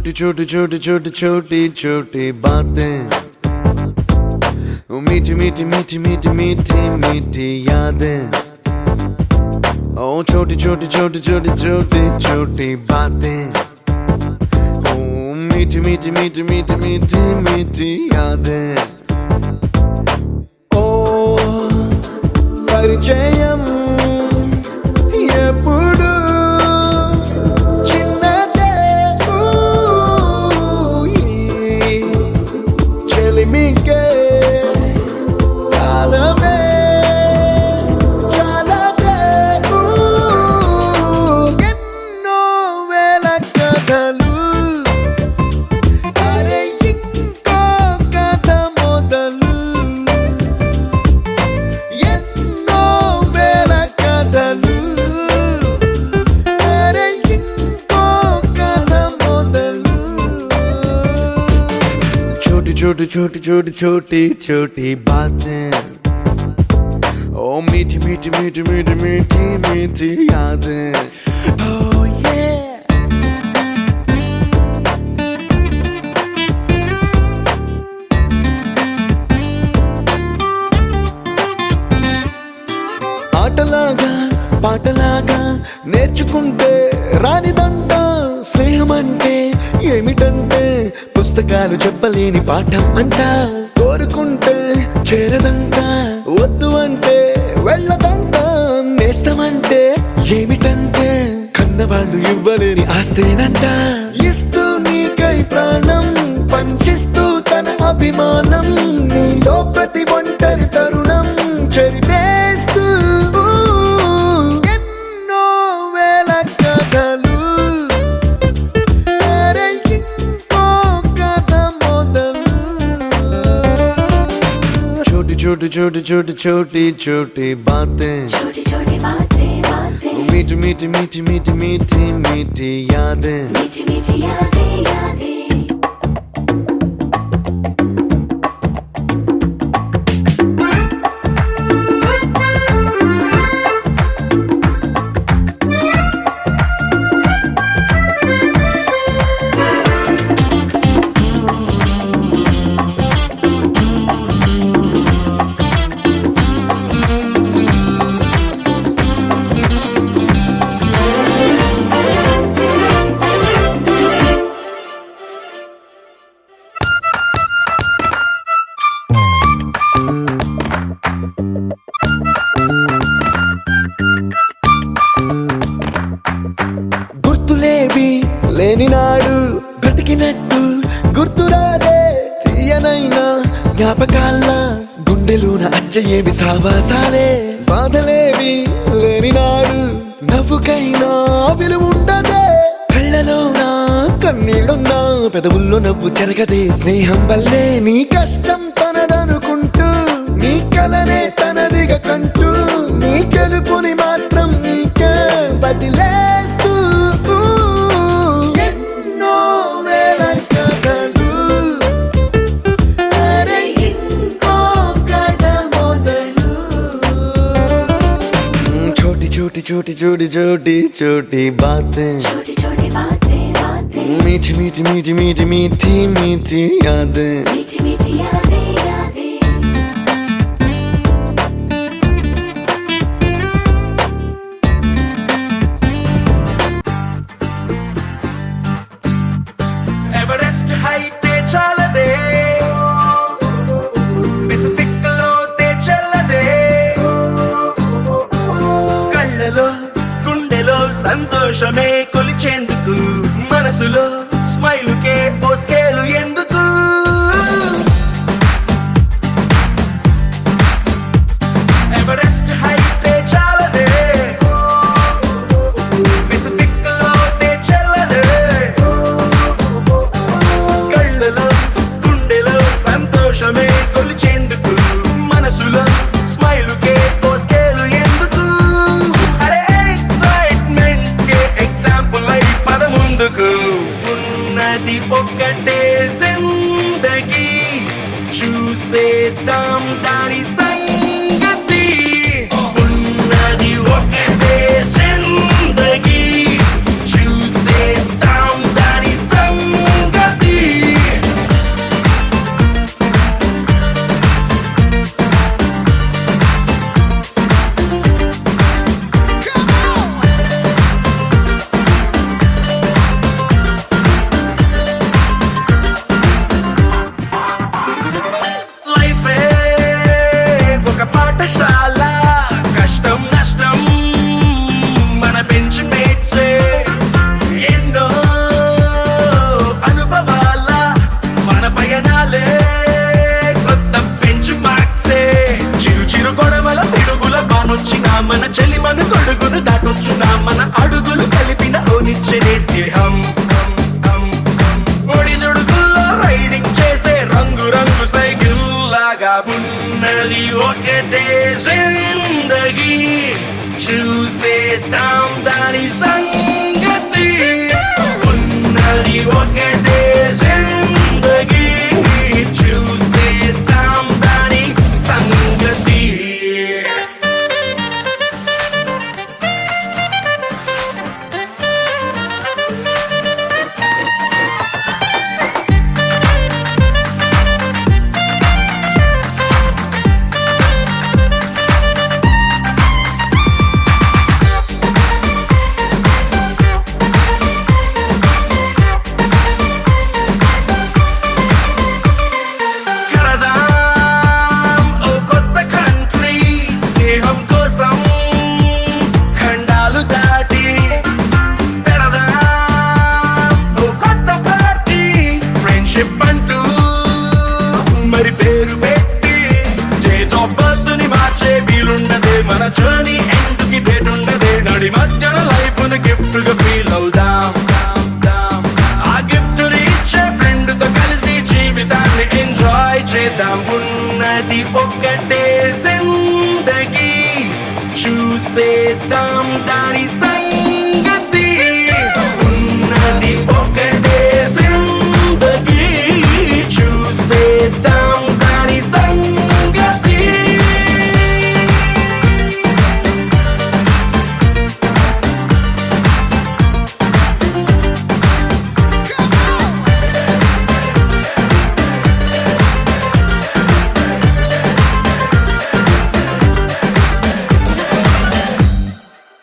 छोटी छोटी छोटी छोटी छोटी छोटी बातें, मीठी मीठी मीठी मीठी मीठी मीठी यादें। ओ छोटी छोटी छोटी छोटी छोटी छोटी बातें, ओ मीठी मीठी मीठी मीठी मीठी मीठी यादें। ओ परिचयम ఎప్పుడు చిన్నదే చెలిమికే కాలమే చాలదే ఎన్నో వేల కథలు అరే ఇంకో కథ మొదలు ఎన్నో వేల కథలు छोटी छोटी छोटी छोटी छोटी बातें, ओ मीठी मीठी मीठी मीठी मीठी मीठी यादें। Oh yeah। ఆటలాగా పాటలాగా నేర్చుకుంటే రానిదంట స్నేహం అంటే ఏమిటంటే పుస్తకాలు చెప్పలేని పాఠం అంట కోరుకుంటే చేరదంట వద్దు అంటే వెళ్ళదంట నేస్తమంటే ఏమిటంటే కన్నవాళ్ళు ఇవ్వలేని ఆస్తేనంట ఇస్తూ నీకై ప్రాణం పంచిస్తూ తన అభిమానం నీలో ప్రతి ఒంటరి తరుణం చెరిపేస్తూ ఎన్నో వేల కథలు छोटी छोटी छोटी छोटी छोटी बातें, छोटी छोटी बातें बातें, मीठी मीठी मीठी मीठी मीठी मीठी यादें, मीठी मीठी यादें यादें। గుర్తులేవి లేని నాడు బ్రతికినట్టు గుర్తురాదే తీయనైనా జ్ఞాపకాల గుండెలోన అచ్చయేవి సావాసాలే బాధలేవి లేని నాడు నవ్వుకైనా విలువుండదే కళ్ళలోన కన్నీళ్ళున్నా పెదవుల్లో నవ్వు చెరగదే స్నేహం వల్లే నీ కష్టం తనదనుకుంటూ నీ కలనే తనదిగా కంటూ నీ గెలుపుని మాత్రం నీకే బదిలేస్తూ ఎన్నో వేల కథలు అరే ఇంకో కథ మొదలు छोटी छोटी छोटी छोटी छोटी छोटी बातें, छोटी छोटी बातें बातें, मीठी मीठी मीठी मीठी मीठी मीठी यादें, मीठी मीठी यादें यादें। ఎవరెస్ట్ హైటే చాలదే పెసిఫిక్ లోతే చెల్లదే కళ్ళలో గుండెలో సంతోషమే కొలిచేందుకు మనసులో స్మైలుకే ఓ స్కేలు ఎందుకు ఎవరెస్ట్ హైటే చాలదే పెసిఫిక్ లోతే చెల్లదే కళ్ళలో గుండెలో సంతోషమే కొలిచేందుకు మనసులో స్మైలుకే ఓ స్కేలు ఎందుకు అరే ఎక్సైట్మెంట్ కే ఎగ్జాంపుల్ అయి పద ముందుకు ఉన్నది ఒక్కటే చెలి మన కొడుకును దాటొచ్చునా మన అడుగులు కలిపిన ఓనిచ్చనే స్నేహం ఒడిదుడుకుల్లో రైడింగ్ చేసే రంగు రంగు సైకిల్ లాగా ఉన్నది ఒకటే జిందగీ చూసేద్దాం దాని సంగతి ఉన్నది ఒకటే జిందగీ చూసేద్దాం దాని సంగతి కడదాం ఓ కొత్త కంట్రీ స్నేహం కోసం ఖండాలు దాటి పెడదాం ఓ కొత్త పార్టీ ఫ్రెండ్షిప్ అంటూ మరి పేరు పెట్టి డేట్ ఆఫ్ బర్త్ ని మార్చే వీలున్నదే మన జర్నీ ఎండ్కి డేట్ ఉన్నదే నడి మధ్యన లైఫ్ ని గిఫ్ట్ గా ఫీల్ అవుదాం ఆ గిఫ్ట్ ని ఇచ్చే ఫ్రెండ్ తో కలిసి జీవితాన్ని ఎంజాయ్ చేద్దాం ఉన్నది ఒకటే జిందగీ చూసేద్దాం దాని